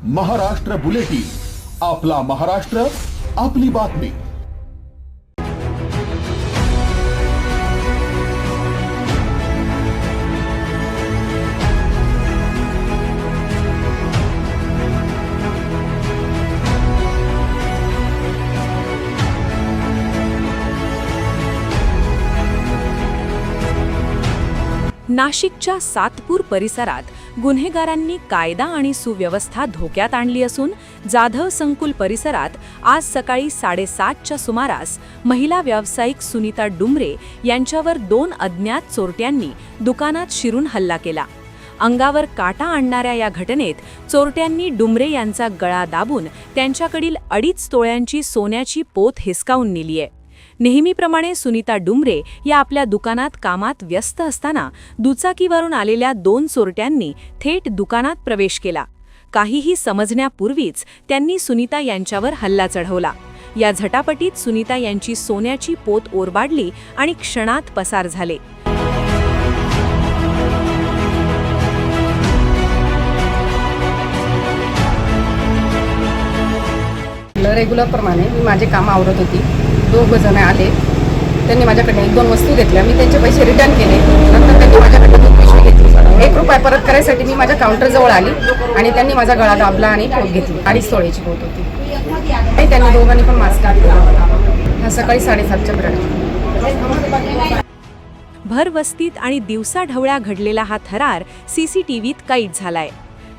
Maharashtra bulletin, आपला महाराष्ट्र, आपली बातमी। नाशिकच्या सातपूर परिसरात गुन्हेगारांनी कायदा आणि सुव्यवस्था धोक्यात आणली असून जाधव संकुल परिसरात आज सकाळी 7:30च्या सुमारास महिला व्यावसायिक सुनीता डुमरे यांच्यावर 2 अज्ञात चोरट्यांनी दुकानात शिरून हल्ला केला। अंगावर काटा आणणाऱ्या या घटनेत चोरट्यांनी डुमरे यांचा गळा दाबून त्यांच्याकडील 2.5 तोळ्यांची सोन्याची पोत हिसकावून नेली आहे। नेहमीप्रमाणे सुनीता डुमरे या आपल्या दुकानात कामात व्यस्त असताना दुचाकीवरून आलेल्या 2 चोरट्यांनी थेट दुकानात प्रवेश केला। काहीही समजण्यापूर्वीच त्यांनी सुनीता यांच्यावर हल्ला चढवला। या झटापटीत सुनीता यांची सोन्याची पोत ओरबाडली आणि क्षणात पसार झाले। रेग्युलर प्रमाणे मी माझे काम आवरत होती। 2 जण आले, त्यांनी माझ्याकडे 1-2 वस्तू घेतल्या, मी त्यांचे पैसे रिटर्न केले। नंतर त्यांनी माझ्याकडे 2 पिशवी घेतली। 1 रुपया परत करायसाठी मी माझ्या काउंटरजवळ आली आणि त्यांनी माझा गळा दाबला आणि पोत घेतली। 2.5 तोळ्याची पोत होती आणि त्यांनी दोघांनी पण मास्क घातला। सकाळी 7:30च्या दरम्यान भर वस्तीत आणि दिवसाढवळ्या घडलेला हा थरार सीसीटीव्हीत कैद झालाय।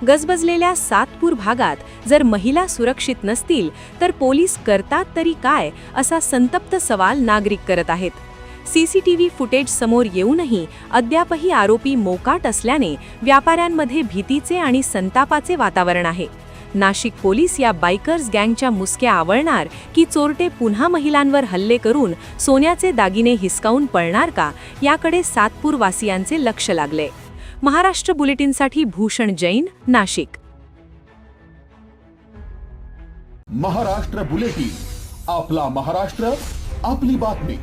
गजबजलेल्या सातपूर भागात जर महिला सुरक्षित नसतील तर पोलीस करतात तरी काय, असा संतप्त सवाल नागरिक करत आहेत। सीसीटीव्ही फुटेज समोर येऊनही अद्यापही आरोपी मोकाट असल्याने व्यापाऱ्यांमध्ये भीतीचे आणि संतापाचे वातावरण आहे। नाशिक पोलीस या बायकर्स गँगच्या मुसक्या आवळणार की चोरटे पुन्हा महिलांवर हल्ले करून सोन्याचे दागिने हिसकावून पळणार का, याकडे सातपूर वासियांचे लक्ष लागले। महाराष्ट्र बुलेटिनसाठी भूषण जैन, नाशिक। महाराष्ट्र बुलेटिन, आपला महाराष्ट्र, आपली बातमी।